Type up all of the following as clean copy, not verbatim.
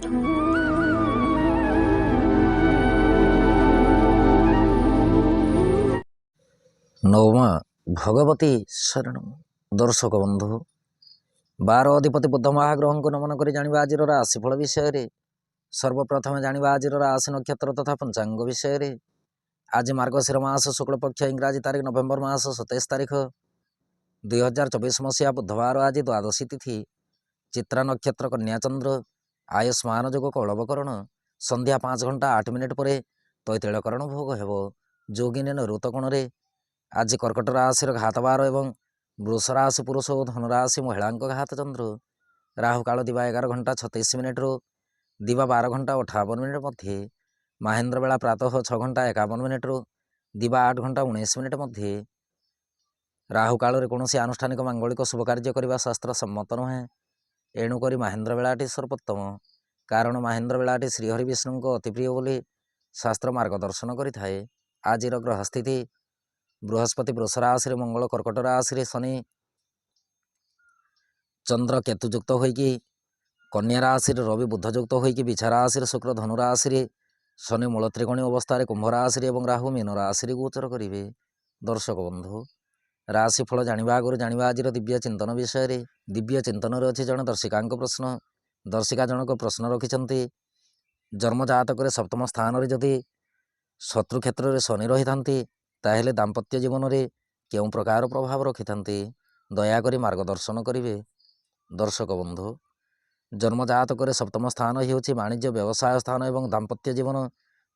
ନବମା ଭଗବତୀ ଶରଣ। ଦର୍ଶକ ବନ୍ଧୁ, 12 ଅଧିପତି ବୁଧ ମହାଗ୍ରହଙ୍କୁ ନମନ କରି ଜାଣିବା ଆଜିର ରାଶିଫଳ ବିଷୟରେ। ସର୍ବପ୍ରଥମେ ଜାଣିବା ଆଜିର ରାଶି ନକ୍ଷତ୍ର ତଥା ପଞ୍ଚାଙ୍ଗ ବିଷୟରେ। ଆଜି ମାର୍ଗଶିର ମାସ ଶୁକ୍ଳପକ୍ଷ ଇଂରାଜୀ ତାରିଖ ନଭେମ୍ବର ମାସ 27 ତାରିଖ 2024 ମସିହା ବୁଧବାର। ଆଜି ଦ୍ୱାଦଶୀ ତିଥି, ଚିତ୍ରା ନକ୍ଷତ୍ର, କନ୍ୟା ଚନ୍ଦ୍ର, ଆୟୁଷ୍ମାନ ଯୋଗ, କୌଳବକରଣ। ସନ୍ଧ୍ୟା 5 ଘଣ୍ଟା 8 ମିନିଟ୍ ପରେ ତୈତିଳକରଣ ଭୋଗ ହେବ। ଯୋଗିନୀ ନୈಋତ କୋଣରେ। ଆଜି କର୍କଟ ରାଶିର ଘାତ 12 ଏବଂ ବୃଷ ରାଶି ପୁରୁଷ ଓ ଧନୁ ରାଶି ମହିଳାଙ୍କ ଘାତ ଚନ୍ଦ୍ର। ରାହୁକାଳ ଦିବା 11 ଘଣ୍ଟା 36 ମିନିଟ୍ରୁ ଦିବା 12 ଘଣ୍ଟା 58 ମିନିଟ୍ ମଧ୍ୟରେ। ମାହେନ୍ଦ୍ର ବେଳା ପ୍ରାତଃ 6 ଘଣ୍ଟା 51 ମିନିଟ୍ରୁ ଦିବା 8 ଘଣ୍ଟା 19 ମିନିଟ୍ ମଧ୍ୟରେ। ରାହୁକାଳରେ କୌଣସି ଆନୁଷ୍ଠାନିକ ମାଙ୍ଗଳିକ ଶୁଭ କାର୍ଯ୍ୟ କରିବା ଶାସ୍ତ୍ର ସମ୍ମତ ନୁହେଁ। ଏଣୁକରି ମାହେନ୍ଦ୍ର ବେଳାଟି ସର୍ବୋତ୍ତମ, କାରଣ ମାହେନ୍ଦ୍ର ବେଳାଟି ଶ୍ରୀହରି ବିଷ୍ଣୁଙ୍କ ଅତି ପ୍ରିୟ ବୋଲି ଶାସ୍ତ୍ର ମାର୍ଗଦର୍ଶନ କରିଥାଏ। ଆଜିର ଗ୍ରହସ୍ଥିତି: ବୃହସ୍ପତି ବୃଷ ରାଶିରେ, ମଙ୍ଗଳ କର୍କଟ ରାଶିରେ, ଶନି ଚନ୍ଦ୍ର କେତୁ ଯୁକ୍ତ ହୋଇକି କନ୍ୟା ରାଶିରେ, ରବି ବୁଧ ଯୁକ୍ତ ହୋଇକି ବିଛା ରାଶିରେ, ଶୁକ୍ର ଧନୁ ରାଶିରେ, ଶନି ମୂଳ ତ୍ରିକୋଣୀ ଅବସ୍ଥାରେ କୁମ୍ଭ ରାଶିରେ ଏବଂ ରାହୁ ମୀନ ରାଶିରେ ଗୋଚର କରିବେ। ଦର୍ଶକ ବନ୍ଧୁ, ରାଶିଫଳ ଜାଣିବା ଆଗରୁ ଜାଣିବା ଆଜିର ଦିବ୍ୟ ଚିନ୍ତନ ବିଷୟରେ। ଦିବ୍ୟ ଚିନ୍ତନରେ ଅଛି ଜଣେ ଦର୍ଶିକାଙ୍କ ପ୍ରଶ୍ନ। ଦର୍ଶିକା ଜଣକ ପ୍ରଶ୍ନ ରଖିଛନ୍ତି, ଜନ୍ମ ଜାତକରେ ସପ୍ତମ ସ୍ଥାନରେ ଯଦି ଶତ୍ରୁ କ୍ଷେତ୍ରରେ ଶନି ରହିଥାନ୍ତି ତାହେଲେ ଦାମ୍ପତ୍ୟ ଜୀବନରେ କେଉଁ ପ୍ରକାର ପ୍ରଭାବ ରଖିଥାନ୍ତି? ଦୟାକରି ମାର୍ଗଦର୍ଶନ କରିବେ। ଦର୍ଶକ ବନ୍ଧୁ, ଜନ୍ମ ଜାତକରେ ସପ୍ତମ ସ୍ଥାନ ହେଉଛି ବାଣିଜ୍ୟ ବ୍ୟବସାୟ ସ୍ଥାନ ଏବଂ ଦାମ୍ପତ୍ୟ ଜୀବନ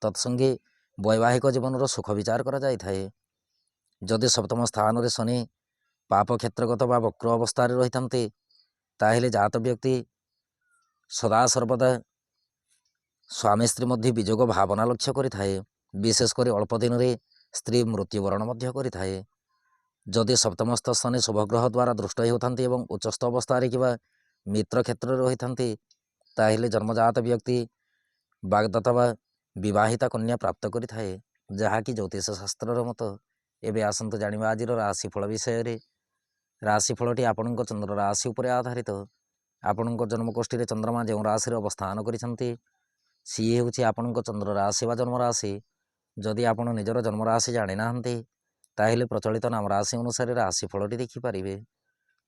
ତତ୍ସଙ୍ଗୀ ବୈବାହିକ ଜୀବନର ସୁଖ ବିଚାର କରାଯାଇଥାଏ। ଯଦି ସପ୍ତମ ସ୍ଥାନରେ ଶନି ପାପ କ୍ଷେତ୍ରଗତ ବା ବକ୍ର ଅବସ୍ଥାରେ ରହିଥାନ୍ତି ତାହେଲେ ଜାତ ବ୍ୟକ୍ତି ସଦାସର୍ବଦା ସ୍ୱାମୀ ସ୍ତ୍ରୀ ମଧ୍ୟ ବିଯୋଗ ଭାବନା ଲକ୍ଷ୍ୟ କରିଥାଏ। ବିଶେଷ କରି ଅଳ୍ପ ଦିନରେ ସ୍ତ୍ରୀ ମୃତ୍ୟୁବରଣ ମଧ୍ୟ କରିଥାଏ। ଯଦି ସପ୍ତମସ୍ଥ ଶନି ଶୁଭଗ୍ରହ ଦ୍ୱାରା ଦୃଷ୍ଟ ହେଉଥାନ୍ତି ଏବଂ ଉଚ୍ଚସ୍ଥ ଅବସ୍ଥାରେ କିମ୍ବା ମିତ୍ର କ୍ଷେତ୍ରରେ ରହିଥାନ୍ତି ତାହେଲେ ଜନ୍ମଜାତ ବ୍ୟକ୍ତି ବାଗଦତ୍ତା ବା ବିବାହିତା କନ୍ୟା ପ୍ରାପ୍ତ କରିଥାଏ, ଯାହାକି ଜ୍ୟୋତିଷ ଶାସ୍ତ୍ରର ମତ। ଏବେ ଆସନ୍ତୁ ଜାଣିବା ଆଜିର ରାଶିଫଳ ବିଷୟରେ। ରାଶିଫଳଟି ଆପଣଙ୍କ ଚନ୍ଦ୍ର ରାଶି ଉପରେ ଆଧାରିତ। ଆପଣଙ୍କ ଜନ୍ମକୋଷ୍ଠୀରେ ଚନ୍ଦ୍ରମା ଯେଉଁ ରାଶିରେ ଅବସ୍ଥାନ କରିଛନ୍ତି ସିଏ ହେଉଛି ଆପଣଙ୍କ ଚନ୍ଦ୍ର ରାଶି ବା ଜନ୍ମ ରାଶି। ଯଦି ଆପଣ ନିଜର ଜନ୍ମ ରାଶି ଜାଣିନାହାନ୍ତି ତାହେଲେ ପ୍ରଚଳିତ ନାମ ରାଶି ଅନୁସାରେ ରାଶିଫଳଟି ଦେଖିପାରିବେ।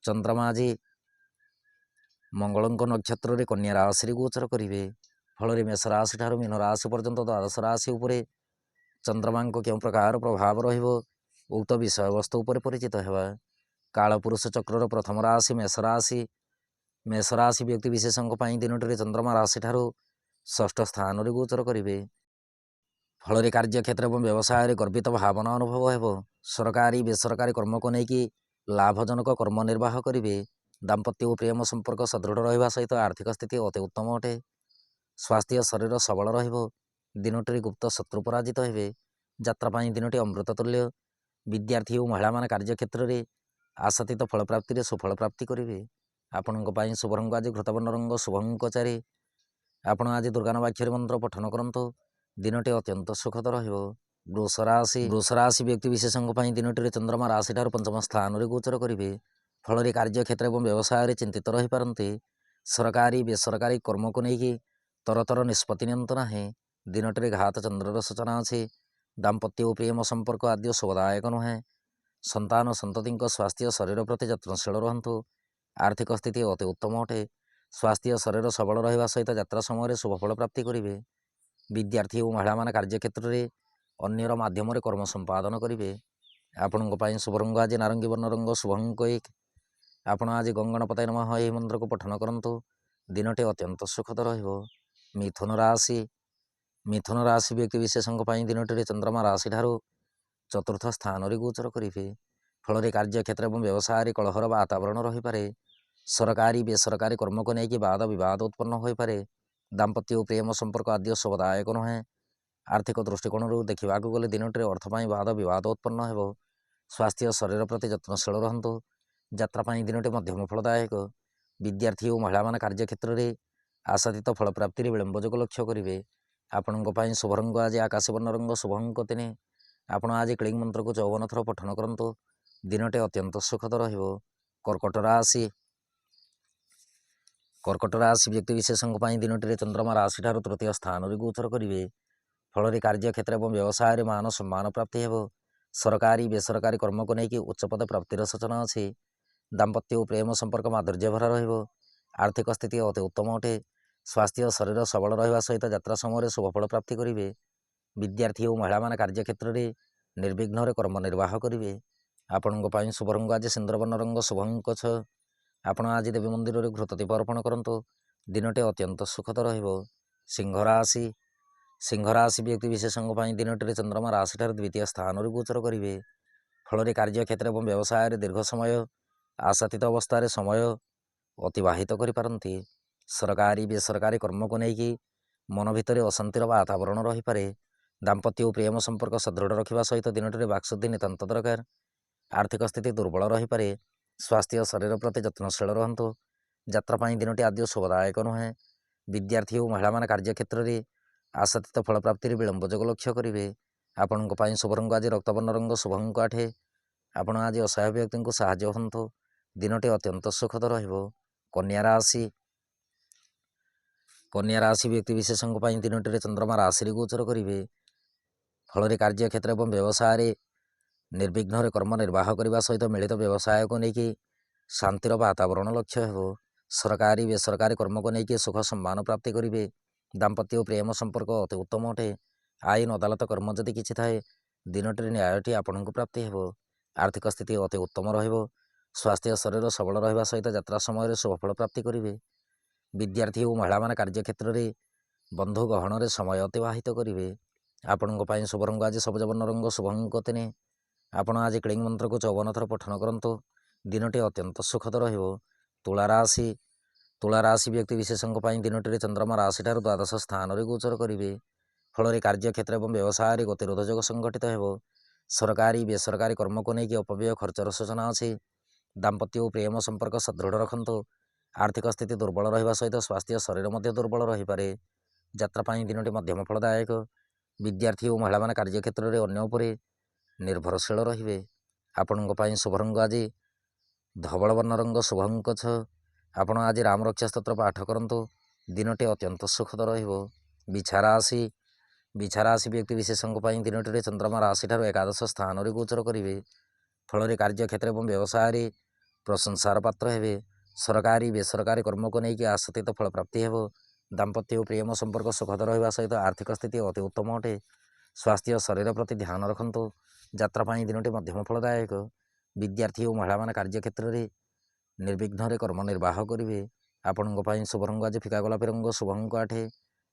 ଚନ୍ଦ୍ରମା ଆଜି ମଙ୍ଗଳଙ୍କ ନକ୍ଷତ୍ରରେ କନ୍ୟା ରାଶିରେ ଗୋଚର କରିବେ। ଫଳରେ ମେଷ ରାଶି ଠାରୁ ମୀନ ରାଶି ପର୍ଯ୍ୟନ୍ତ ଦ୍ୱାଦଶ ରାଶି ଉପରେ ଚନ୍ଦ୍ରମାଙ୍କ କେଉଁ ପ୍ରକାର ପ୍ରଭାବ ରହିବ ଉକ୍ତ ବିଷୟବସ୍ତୁ ଉପରେ ପରିଚିତ ହେବା। କାଳପୁରୁଷ ଚକ୍ରର ପ୍ରଥମ ରାଶି ମେଷ ରାଶି। ମେଷ ରାଶି ବ୍ୟକ୍ତି ବିଶେଷଙ୍କ ପାଇଁ ଦିନଟିରେ ଚନ୍ଦ୍ରମା ରାଶି ଠାରୁ ଷଷ୍ଠ ସ୍ଥାନରେ ଗୋଚର କରିବେ। ଫଳରେ କାର୍ଯ୍ୟକ୍ଷେତ୍ର ଏବଂ ବ୍ୟବସାୟରେ ଗର୍ବିତ ଭାବନା ଅନୁଭବ ହେବ। ସରକାରୀ ବେସରକାରୀ କର୍ମକୁ ନେଇକି ଲାଭଜନକ କର୍ମ ନିର୍ବାହ କରିବେ। ଦାମ୍ପତ୍ୟ ଓ ପ୍ରେମ ସମ୍ପର୍କ ସଦୃଢ଼ ରହିବା ସହିତ ଆର୍ଥିକ ସ୍ଥିତି ଅତି ଉତ୍ତମ ଅଟେ। ସ୍ୱାସ୍ଥ୍ୟ ଶରୀର ସବଳ ରହିବ। ଦିନଟିରେ ଗୁପ୍ତ ଶତ୍ରୁ ପରାଜିତ ହେବେ। ଯାତ୍ରା ପାଇଁ ଦିନଟି ଅମୃତ ତୁଲ୍ୟ। ବିଦ୍ୟାର୍ଥୀ ଓ ମହିଳାମାନେ କାର୍ଯ୍ୟକ୍ଷେତ୍ରରେ ଆଶାତୀତ ଫଳ ପ୍ରାପ୍ତିରେ ସୁଫଳ ପ୍ରାପ୍ତି କରିବେ। ଆପଣଙ୍କ ପାଇଁ ଶୁଭ ରଙ୍ଗ ଆଜି ଘୃତବର୍ଣ୍ଣ ରଙ୍ଗ, ଶୁଭ ଅଙ୍କ 4। ଆପଣ ଆଜି ଦୁର୍ଗାନାବାକ୍ଷରୀ ମନ୍ତ୍ର ପଠନ କରନ୍ତୁ। ଦିନଟି ଅତ୍ୟନ୍ତ ସୁଖଦ ରହିବ। ବୃଷ ରାଶି ବ୍ୟକ୍ତି ବିଶେଷଙ୍କ ପାଇଁ ଦିନଟିରେ ଚନ୍ଦ୍ରମା ରାଶି ଠାରୁ ପଞ୍ଚମ ସ୍ଥାନରେ ଗୋଚର କରିବେ। ଫଳରେ କାର୍ଯ୍ୟକ୍ଷେତ୍ର ଏବଂ ବ୍ୟବସାୟରେ ଚିନ୍ତିତ ରହିପାରନ୍ତି। ସରକାରୀ ବେସରକାରୀ କର୍ମକୁ ନେଇକି ତରତର ନିଷ୍ପତ୍ତି ନିଅନ୍ତୁ ନାହିଁ। ଦିନଟିରେ ଘାତ ଚନ୍ଦ୍ରର ସୂଚନା ଅଛି। ଦାମ୍ପତ୍ୟ ଓ ପ୍ରେମ ସମ୍ପର୍କ ଆଦ୍ୟ ଶୁଭଦାୟକ ନୁହେଁ। ସନ୍ତାନ ସନ୍ତତିଙ୍କ ସ୍ୱାସ୍ଥ୍ୟ ଶରୀର ପ୍ରତି ଯତ୍ନଶୀଳ ରୁହନ୍ତୁ। ଆର୍ଥିକ ସ୍ଥିତି ଅତି ଉତ୍ତମ ଅଟେ। ସ୍ୱାସ୍ଥ୍ୟ ଶରୀର ସବଳ ରହିବା ସହିତ ଯାତ୍ରା ସମୟରେ ଶୁଭଫଳ ପ୍ରାପ୍ତି କରିବେ। ବିଦ୍ୟାର୍ଥୀ ଓ ମହିଳାମାନେ କାର୍ଯ୍ୟକ୍ଷେତ୍ରରେ ଅନ୍ୟର ମାଧ୍ୟମରେ କର୍ମ ସମ୍ପାଦନ କରିବେ। ଆପଣଙ୍କ ପାଇଁ ଶୁଭ ରଙ୍ଗ ଆଜି ନାରଙ୍ଗୀ ବର୍ଣ୍ଣ ରଙ୍ଗ, ଶୁଭ ଅଙ୍କ 1। ଆପଣ ଆଜି ଗଙ୍ଗଣପତାୟ ନମଃ ଏହି ମନ୍ତ୍ରକୁ ପଠନ କରନ୍ତୁ। ଦିନଟି ଅତ୍ୟନ୍ତ ସୁଖଦ ରହିବ। ମିଥୁନ ରାଶି ବ୍ୟକ୍ତି ବିଶେଷଙ୍କ ପାଇଁ ଦିନଟିରେ ଚନ୍ଦ୍ରମା ରାଶି ଠାରୁ ଚତୁର୍ଥ ସ୍ଥାନରେ ଗୋଚର କରିବେ। ଫଳରେ କାର୍ଯ୍ୟକ୍ଷେତ୍ର ଏବଂ ବ୍ୟବସାୟରେ କଳହର ବାତାବରଣ ରହିପାରେ। ସରକାରୀ ବେସରକାରୀ କର୍ମକୁ ନେଇକି ବାଦ ବିବାଦ ଉତ୍ପନ୍ନ ହୋଇପାରେ। ଦାମ୍ପତ୍ୟ ଓ ପ୍ରେମ ସମ୍ପର୍କ ଆଦ୍ୟ ଶୁଭଦାୟକ ନୁହେଁ। ଆର୍ଥିକ ଦୃଷ୍ଟିକୋଣରୁ ଦେଖିବାକୁ ଗଲେ ଦିନଟିରେ ଅର୍ଥ ପାଇଁ ବାଦ ବିବାଦ ଉତ୍ପନ୍ନ ହେବ। ସ୍ୱାସ୍ଥ୍ୟ ଶରୀର ପ୍ରତି ଯତ୍ନଶୀଳ ରହନ୍ତୁ। ଯାତ୍ରା ପାଇଁ ଦିନଟି ମଧ୍ୟମ ଫଳଦାୟକ। ବିଦ୍ୟାର୍ଥୀ ଓ ମହିଳାମାନେ କାର୍ଯ୍ୟକ୍ଷେତ୍ରରେ ଆଶାତୀତ ଫଳ ପ୍ରାପ୍ତିରେ ବିଳମ୍ବ ଯୋଗ ଲକ୍ଷ୍ୟ କରିବେ। ଆପଣଙ୍କ ପାଇଁ ଶୁଭ ରଙ୍ଗ ଆଜି ଆକାଶୀ ବର୍ଣ୍ଣ ରଙ୍ଗ, ଶୁଭ ଅଙ୍କ 3। ଆପଣ ଆଜି କ୍ଲିଂ ମନ୍ତ୍ରକୁ 54 ଥର ପଠନ କରନ୍ତୁ। ଦିନଟି ଅତ୍ୟନ୍ତ ସୁଖଦ ରହିବ। କର୍କଟ କର୍କଟ ରାଶି ବ୍ୟକ୍ତିବିଶେଷଙ୍କ ପାଇଁ ଦିନଟିରେ ଚନ୍ଦ୍ରମା ରାଶିଠାରୁ ତୃତୀୟ ସ୍ଥାନରେ ଗୋଚର କରିବେ। ଫଳରେ କାର୍ଯ୍ୟକ୍ଷେତ୍ର ଏବଂ ବ୍ୟବସାୟରେ ମାନ ସମ୍ମାନ ପ୍ରାପ୍ତି ହେବ। ସରକାରୀ ବେସରକାରୀ କର୍ମକୁ ନେଇକି ଉଚ୍ଚପଦ ପ୍ରାପ୍ତିର ସୂଚନା ଅଛି। ଦାମ୍ପତ୍ୟ ଓ ପ୍ରେମ ସମ୍ପର୍କ ମାଧୁର୍ଯ୍ୟ ଭରା ରହିବ। ଆର୍ଥିକ ସ୍ଥିତି ଅତି ଉତ୍ତମ ଅଟେ। ସ୍ୱାସ୍ଥ୍ୟ ଶରୀର ସବଳ ରହିବା ସହିତ ଯାତ୍ରା ସମୟରେ ଶୁଭଫଳ ପ୍ରାପ୍ତି କରିବେ। ବିଦ୍ୟାର୍ଥୀ ଓ ମହିଳାମାନେ କାର୍ଯ୍ୟକ୍ଷେତ୍ରରେ ନିର୍ବିଘ୍ନରେ କର୍ମ ନିର୍ବାହ କରିବେ। ଆପଣଙ୍କ ପାଇଁ ଶୁଭ ରଙ୍ଗ ଆଜି ସିନ୍ଦୁରବର୍ଣ୍ଣ ରଙ୍ଗ, ଶୁଭ ଅଙ୍କ 6। ଆପଣ ଆଜି ଦେବୀ ମନ୍ଦିରରେ ଘୃତ ଦୀପ ଅର୍ପଣ କରନ୍ତୁ। ଦିନଟି ଅତ୍ୟନ୍ତ ସୁଖଦ ରହିବ। ସିଂହ ରାଶି ବ୍ୟକ୍ତିବିଶେଷଙ୍କ ପାଇଁ ଦିନଟିରେ ଚନ୍ଦ୍ରମା ରାଶିଠାରୁ ଦ୍ୱିତୀୟ ସ୍ଥାନରେ ଗୋଚର କରିବେ। ଫଳରେ କାର୍ଯ୍ୟକ୍ଷେତ୍ର ଏବଂ ବ୍ୟବସାୟରେ ଦୀର୍ଘ ସମୟ ଆଶାତୀତ ଅବସ୍ଥାରେ ସମୟ ଅତିବାହିତ କରିପାରନ୍ତି। ସରକାରୀ ବେସରକାରୀ କର୍ମକୁ ନେଇକି ମନ ଭିତରେ ଅଶାନ୍ତିର ବାତାବରଣ ରହିପାରେ। ଦାମ୍ପତ୍ୟ ଓ ପ୍ରେମ ସମ୍ପର୍କ ସୁଦୃଢ଼ ରଖିବା ସହିତ ଦିନଟିରେ ବାକ୍ଶୁଦ୍ଧି ନିତାନ୍ତ ଦରକାର। ଆର୍ଥିକ ସ୍ଥିତି ଦୁର୍ବଳ ରହିପାରେ। ସ୍ୱାସ୍ଥ୍ୟ ଶରୀର ପ୍ରତି ଯତ୍ନଶୀଳ ରହନ୍ତୁ। ଯାତ୍ରା ପାଇଁ ଦିନଟି ଆଦୌ ଶୁଭଦାୟକ ନୁହେଁ। ବିଦ୍ୟାର୍ଥୀ ଓ ମହିଳାମାନେ କାର୍ଯ୍ୟକ୍ଷେତ୍ରରେ ଆଶାତୀତ ଫଳ ପ୍ରାପ୍ତିରେ ବିଳମ୍ବ ଯୋଗ ଲକ୍ଷ୍ୟ କରିବେ। ଆପଣଙ୍କ ପାଇଁ ଶୁଭ ରଙ୍ଗ ଆଜି ରକ୍ତବର୍ଣ୍ଣ ରଙ୍ଗ, ଶୁଭ ଅଙ୍କ 8। ଆପଣ ଆଜି ଅସହାୟ ବ୍ୟକ୍ତିଙ୍କୁ ସାହାଯ୍ୟ ହୁଅନ୍ତୁ। ଦିନଟି ଅତ୍ୟନ୍ତ ସୁଖଦ ରହିବ। କନ୍ୟା ରାଶି ବ୍ୟକ୍ତିବିଶେଷଙ୍କ ପାଇଁ ଦିନଟିରେ ଚନ୍ଦ୍ରମା ରାଶିରେ ଗୋଚର କରିବେ। ଫଳରେ କାର୍ଯ୍ୟକ୍ଷେତ୍ର ଏବଂ ବ୍ୟବସାୟରେ ନିର୍ବିଘ୍ନରେ କର୍ମ ନିର୍ବାହ କରିବା ସହିତ ମିଳିତ ବ୍ୟବସାୟକୁ ନେଇକି ଶାନ୍ତିର ବାତାବରଣ ଲକ୍ଷ୍ୟ ହେବ। ସରକାରୀ ବେସରକାରୀ କର୍ମକୁ ନେଇକି ସୁଖ ସମ୍ମାନ ପ୍ରାପ୍ତି କରିବେ। ଦାମ୍ପତ୍ୟ ଓ ପ୍ରେମ ସମ୍ପର୍କ ଅତି ଉତ୍ତମ ଅଟେ। ଆଇନ ଅଦାଲତ କର୍ମ ଯଦି କିଛି ଥାଏ, ଦିନଟିରେ ନ୍ୟାୟଟି ଆପଣଙ୍କୁ ପ୍ରାପ୍ତି ହେବ। ଆର୍ଥିକ ସ୍ଥିତି ଅତି ଉତ୍ତମ ରହିବ। ସ୍ୱାସ୍ଥ୍ୟ ଶରୀର ସବଳ ରହିବା ସହିତ ଯାତ୍ରା ସମୟରେ ଶୁଭଫଳ ପ୍ରାପ୍ତି କରିବେ। ବିଦ୍ୟାର୍ଥୀ ଓ ମହିଳାମାନେ କାର୍ଯ୍ୟକ୍ଷେତ୍ରରେ ବନ୍ଧୁ ଗହଣରେ ସମୟ ଅତିବାହିତ କରିବେ। ଆପଣଙ୍କ ପାଇଁ ଶୁଭ ରଙ୍ଗ ଆଜି ସବୁଜ ବର୍ଣ୍ଣ ରଙ୍ଗ, ଶୁଭ ଅଙ୍କ 3। ଆପଣ ଆଜି କ୍ଲିଙ୍ଗ ମନ୍ତ୍ରକୁ 54 ଥର ପଠନ କରନ୍ତୁ। ଦିନଟି ଅତ୍ୟନ୍ତ ସୁଖଦ ରହିବ। ତୁଳା ରାଶି ବ୍ୟକ୍ତିବିଶେଷଙ୍କ ପାଇଁ ଦିନଟିରେ ଚନ୍ଦ୍ରମା ରାଶିଠାରୁ ଦ୍ୱାଦଶ ସ୍ଥାନରେ ଗୋଚର କରିବେ। ଫଳରେ କାର୍ଯ୍ୟକ୍ଷେତ୍ର ଏବଂ ବ୍ୟବସାୟରେ ଗତିରୋଧ ଯୋଗ ସଂଗଠିତ ହେବ। ସରକାରୀ ବେସରକାରୀ କର୍ମକୁ ନେଇକି ଅପବ୍ୟୟ ଖର୍ଚ୍ଚର ସୂଚନା ଅଛି। ଦାମ୍ପତ୍ୟ ଓ ପ୍ରେମ ସମ୍ପର୍କ ସୁଦୃଢ଼ ରଖନ୍ତୁ। ଆର୍ଥିକ ସ୍ଥିତି ଦୁର୍ବଳ ରହିବା ସହିତ ସ୍ୱାସ୍ଥ୍ୟ ଶରୀର ମଧ୍ୟ ଦୁର୍ବଳ ରହିପାରେ। ଯାତ୍ରା ପାଇଁ ଦିନଟି ମଧ୍ୟମ ଫଳଦାୟକ। ବିଦ୍ୟାର୍ଥୀ ଓ ମହିଳାମାନେ କାର୍ଯ୍ୟକ୍ଷେତ୍ରରେ ଅନ୍ୟ ଉପରେ ନିର୍ଭରଶୀଳ ରହିବେ। ଆପଣଙ୍କ ପାଇଁ ଶୁଭ ରଙ୍ଗ ଆଜି ଧବଳ ବର୍ଣ୍ଣ ରଙ୍ଗ, ଶୁଭ ଅଙ୍କ 6। ଆପଣ ଆଜି ରାମ ରକ୍ଷା ସ୍ତୋତ୍ର ପାଠ କରନ୍ତୁ। ଦିନଟି ଅତ୍ୟନ୍ତ ସୁଖଦ ରହିବ। ବିଛା ରାଶି ବ୍ୟକ୍ତିବିଶେଷଙ୍କ ପାଇଁ ଦିନଟିରେ ଚନ୍ଦ୍ରମା ରାଶିଠାରୁ ଏକାଦଶ ସ୍ଥାନରେ ଗୋଚର କରିବେ। ଫଳରେ କାର୍ଯ୍ୟକ୍ଷେତ୍ର ଏବଂ ବ୍ୟବସାୟରେ ପ୍ରଶଂସାର ପାତ୍ର ହେବେ। ସରକାରୀ ବେସରକାରୀ କର୍ମକୁ ନେଇକି ଆଶାତୀତ ଫଳ ପ୍ରାପ୍ତି ହେବ। ଦାମ୍ପତ୍ୟ ଓ ପ୍ରେମ ସମ୍ପର୍କ ସୁଖଦ ରହିବା ସହିତ ଆର୍ଥିକ ସ୍ଥିତି ଅତି ଉତ୍ତମ ଅଟେ। ସ୍ୱାସ୍ଥ୍ୟ ଶରୀର ପ୍ରତି ଧ୍ୟାନ ରଖନ୍ତୁ। ଯାତ୍ରା ପାଇଁ ଦିନଟି ମଧ୍ୟମ ଫଳଦାୟକ। ବିଦ୍ୟାର୍ଥୀ ଓ ମହିଳାମାନେ କାର୍ଯ୍ୟକ୍ଷେତ୍ରରେ ନିର୍ବିଘ୍ନରେ କର୍ମ ନିର୍ବାହ କରିବେ। ଆପଣଙ୍କ ପାଇଁ ଶୁଭ ରଙ୍ଗ ଆଜି ଫିକା ଗୋଲାପୀ ରଙ୍ଗ, ଶୁଭ ଅଙ୍କ 8।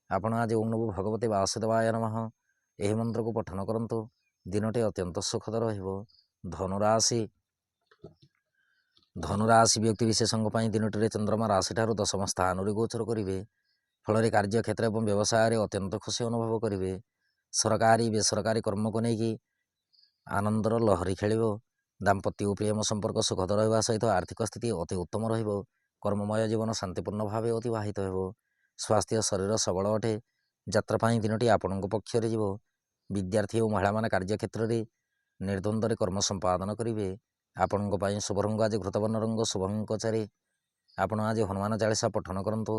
ଆପଣ ଆଜି ଓଁ ନମୋ ଭଗବତେ ବାସୁଦେବାୟ ନମଃ ଏହି ମନ୍ତ୍ରକୁ ପଠନ କରନ୍ତୁ। ଦିନଟି ଅତ୍ୟନ୍ତ ସୁଖଦ ରହିବ। ଧନୁରାଶି ବ୍ୟକ୍ତିବିଶେଷଙ୍କ ପାଇଁ ଦିନଟିରେ ଚନ୍ଦ୍ରମା ରାଶିଠାରୁ ଦଶମ ସ୍ଥାନରେ ଗୋଚର କରିବେ। ଫଳରେ କାର୍ଯ୍ୟକ୍ଷେତ୍ର ଏବଂ ବ୍ୟବସାୟରେ ଅତ୍ୟନ୍ତ ଖୁସି ଅନୁଭବ କରିବେ। ସରକାରୀ ବେସରକାରୀ କର୍ମକୁ ନେଇକି ଆନନ୍ଦର ଲହରୀ ଖେଳିବ। ଦାମ୍ପତ୍ୟ ଓ ପ୍ରେମ ସମ୍ପର୍କ ସୁଖଦ ରହିବା ସହିତ ଆର୍ଥିକ ସ୍ଥିତି ଅତି ଉତ୍ତମ ରହିବ। କର୍ମମୟ ଜୀବନ ଶାନ୍ତିପୂର୍ଣ୍ଣ ଭାବେ ଅତିବାହିତ ହେବ। ସ୍ୱାସ୍ଥ୍ୟ ଶରୀର ସବଳ ଅଟେ। ଯାତ୍ରା ପାଇଁ ଦିନଟି ଆପଣଙ୍କ ପକ୍ଷରେ ଯିବ। ବିଦ୍ୟାର୍ଥୀ ଓ ମହିଳାମାନେ କାର୍ଯ୍ୟକ୍ଷେତ୍ରରେ ନିର୍ଦ୍ୱନ୍ଦ୍ୱରେ କର୍ମ ସମ୍ପାଦନ କରିବେ। ଆପଣଙ୍କ ପାଇଁ ଶୁଭ ରଙ୍ଗ ଆଜି ଘୃତବର୍ଣ୍ଣ ରଙ୍ଗ, ଶୁଭ ଅଙ୍କ 4। ଆପଣ ଆଜି ହନୁମାନ ଚାଳିଶା ପଠନ କରନ୍ତୁ।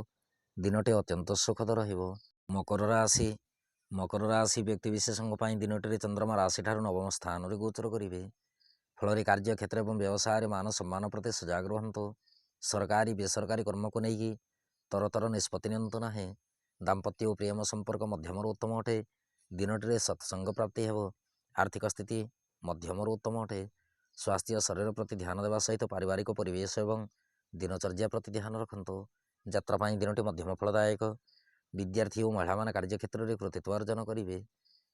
ଦିନଟି ଅତ୍ୟନ୍ତ ସୁଖଦ ରହିବ। ମକର ରାଶି ବ୍ୟକ୍ତିବିଶେଷଙ୍କ ପାଇଁ ଦିନଟିରେ ଚନ୍ଦ୍ରମା ରାଶିଠାରୁ ନବମ ସ୍ଥାନରେ ଗୋଚର କରିବେ। ଫଳରେ କାର୍ଯ୍ୟକ୍ଷେତ୍ର ଏବଂ ବ୍ୟବସାୟରେ ମାନ ସମ୍ମାନ ପ୍ରତି ସଜାଗ ରୁହନ୍ତୁ। ସରକାରୀ ବେସରକାରୀ କର୍ମକୁ ନେଇକି ତରତର ନିଷ୍ପତ୍ତି ନିଅନ୍ତୁ ନାହିଁ। ଦାମ୍ପତ୍ୟ ଓ ପ୍ରେମ ସମ୍ପର୍କ ମଧ୍ୟମରୁ ଉତ୍ତମ ଅଟେ। ଦିନଟିରେ ସତ୍ସଙ୍ଗ ପ୍ରାପ୍ତି ହେବ। ଆର୍ଥିକ ସ୍ଥିତି ମଧ୍ୟମରୁ ଉତ୍ତମ ଅଟେ। ସ୍ୱାସ୍ଥ୍ୟ ଶରୀର ପ୍ରତି ଧ୍ୟାନ ଦେବା ସହିତ ପାରିବାରିକ ପରିବେଶ ଏବଂ ଦିନଚର୍ଯ୍ୟା ପ୍ରତି ଧ୍ୟାନ ରଖନ୍ତୁ। ଯାତ୍ରା ପାଇଁ ଦିନଟି ମଧ୍ୟମ ଫଳଦାୟକ। ବିଦ୍ୟାର୍ଥୀ ଓ ମହିଳାମାନେ କାର୍ଯ୍ୟକ୍ଷେତ୍ରରେ କୃତିତ୍ୱ ଅର୍ଜନ କରିବେ।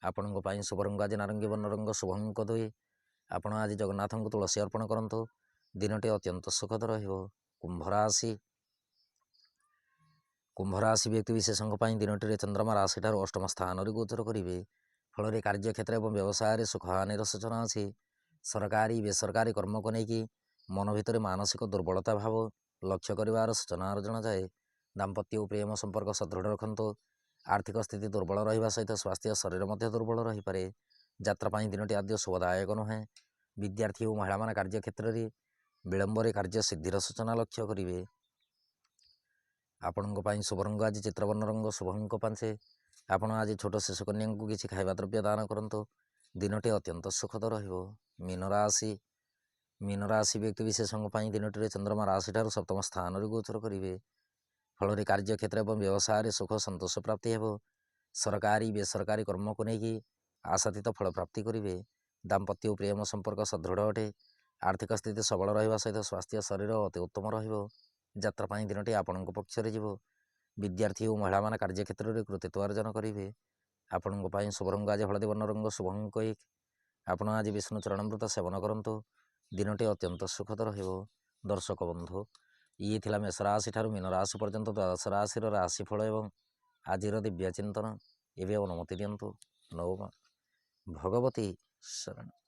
ଆପଣଙ୍କ ପାଇଁ ଶୁଭ ରଙ୍ଗ ଆଜି ନାରଙ୍ଗୀ ବର୍ଣ୍ଣ ରଙ୍ଗ, ଶୁଭ ଅଙ୍କ 2। ଆପଣ ଆଜି ଜଗନ୍ନାଥଙ୍କୁ ତୁଳସୀ ଅର୍ପଣ କରନ୍ତୁ। ଦିନଟି ଅତ୍ୟନ୍ତ ସୁଖଦ ରହିବ। କୁମ୍ଭ ରାଶି ବ୍ୟକ୍ତିବିଶେଷଙ୍କ ପାଇଁ ଦିନଟିରେ ଚନ୍ଦ୍ରମା ରାଶିଠାରୁ ଅଷ୍ଟମ ସ୍ଥାନରେ ଗୋଚର କରିବେ। ଫଳରେ କାର୍ଯ୍ୟକ୍ଷେତ୍ର ଏବଂ ବ୍ୟବସାୟରେ ସୁଖହାନିର ସୂଚନା ଅଛି। ସରକାରୀ ବେସରକାରୀ କର୍ମକୁ ନେଇକି ମନ ଭିତରେ ମାନସିକ ଦୁର୍ବଳତା ଭାବ ଲକ୍ଷ୍ୟ କରିବାର ସୂଚନା ଜଣାଯାଏ। ଦାମ୍ପତ୍ୟ ଓ ପ୍ରେମ ସମ୍ପର୍କ ସୁଦୃଢ଼ ରଖନ୍ତୁ। ଆର୍ଥିକ ସ୍ଥିତି ଦୁର୍ବଳ ରହିବା ସହିତ ସ୍ୱାସ୍ଥ୍ୟ ଶରୀର ମଧ୍ୟ ଦୁର୍ବଳ ରହିପାରେ। ଯାତ୍ରା ପାଇଁ ଦିନଟି ଆଦୌ ଶୁଭଦାୟକ ନୁହେଁ। ବିଦ୍ୟାର୍ଥୀ ଓ ମହିଳାମାନେ କାର୍ଯ୍ୟକ୍ଷେତ୍ରରେ ବିଳମ୍ବରେ କାର୍ଯ୍ୟ ସିଦ୍ଧିର ସୂଚନା ଲକ୍ଷ୍ୟ କରିବେ। ଆପଣଙ୍କ ପାଇଁ ଶୁଭ ରଙ୍ଗ ଆଜି ଚିତ୍ରବର୍ଣ୍ଣ ରଙ୍ଗ ଶୁଭଙ୍କ ପାଞ୍ଚେ। ଆପଣ ଆଜି ଛୋଟ ଶିଶୁ କନ୍ୟାଙ୍କୁ କିଛି ଖାଇବା ଦ୍ରବ୍ୟ ଦାନ କରନ୍ତୁ। ଦିନଟି ଅତ୍ୟନ୍ତ ସୁଖଦ ରହିବ। ମୀନ ରାଶି ବ୍ୟକ୍ତି ବିଶେଷଙ୍କ ପାଇଁ ଦିନଟିରେ ଚନ୍ଦ୍ରମା ରାଶିଠାରୁ ସପ୍ତମ ସ୍ଥାନରେ ଗୋଚର କରିବେ। ଫଳରେ କାର୍ଯ୍ୟକ୍ଷେତ୍ର ଏବଂ ବ୍ୟବସାୟରେ ସୁଖ ସନ୍ତୋଷ ପ୍ରାପ୍ତି ହେବ। ସରକାରୀ ବେସରକାରୀ କର୍ମକୁ ନେଇକି ଆଶାତୀତ ଫଳ ପ୍ରାପ୍ତି କରିବେ। ଦାମ୍ପତ୍ୟ ଓ ପ୍ରେମ ସମ୍ପର୍କ ସୁଦୃଢ଼ ଅଟେ। ଆର୍ଥିକ ସ୍ଥିତି ସବଳ ରହିବା ସହିତ ସ୍ୱାସ୍ଥ୍ୟ ଶରୀର ଅତି ଉତ୍ତମ ରହିବ। ଯାତ୍ରା ପାଇଁ ଦିନଟି ଆପଣଙ୍କ ପକ୍ଷରେ ଯିବ। ବିଦ୍ୟାର୍ଥୀ ଓ ମହିଳାମାନେ କାର୍ଯ୍ୟକ୍ଷେତ୍ରରେ କୃତିତ୍ୱ ଅର୍ଜନ କରିବେ। ଆପଣଙ୍କ ପାଇଁ ଶୁଭ ରଙ୍ଗ ଆଜି ହଳଦୀ ବର୍ଣ୍ଣ ରଙ୍ଗ ଶୁଭଙ୍କ 1। ଆପଣ ଆଜି ବିଷ୍ଣୁ ଚରଣାମୃତ ସେବନ କରନ୍ତୁ। ଦିନଟି ଅତ୍ୟନ୍ତ ସୁଖଦ ରହିବ। ଦର୍ଶକ ବନ୍ଧୁ, ଇଏ ଥିଲା ମେଷ ରାଶି ଠାରୁ ମୀନ ରାଶି ପର୍ଯ୍ୟନ୍ତ ଦ୍ୱାଦଶ ରାଶିର ରାଶିଫଳ ଏବଂ ଆଜିର ଦିବ୍ୟ ଚିନ୍ତନ। ଏବେ ଅନୁମତି ଦିଅନ୍ତୁ। ନୌ ଭଗବତୀ ଶରଣ।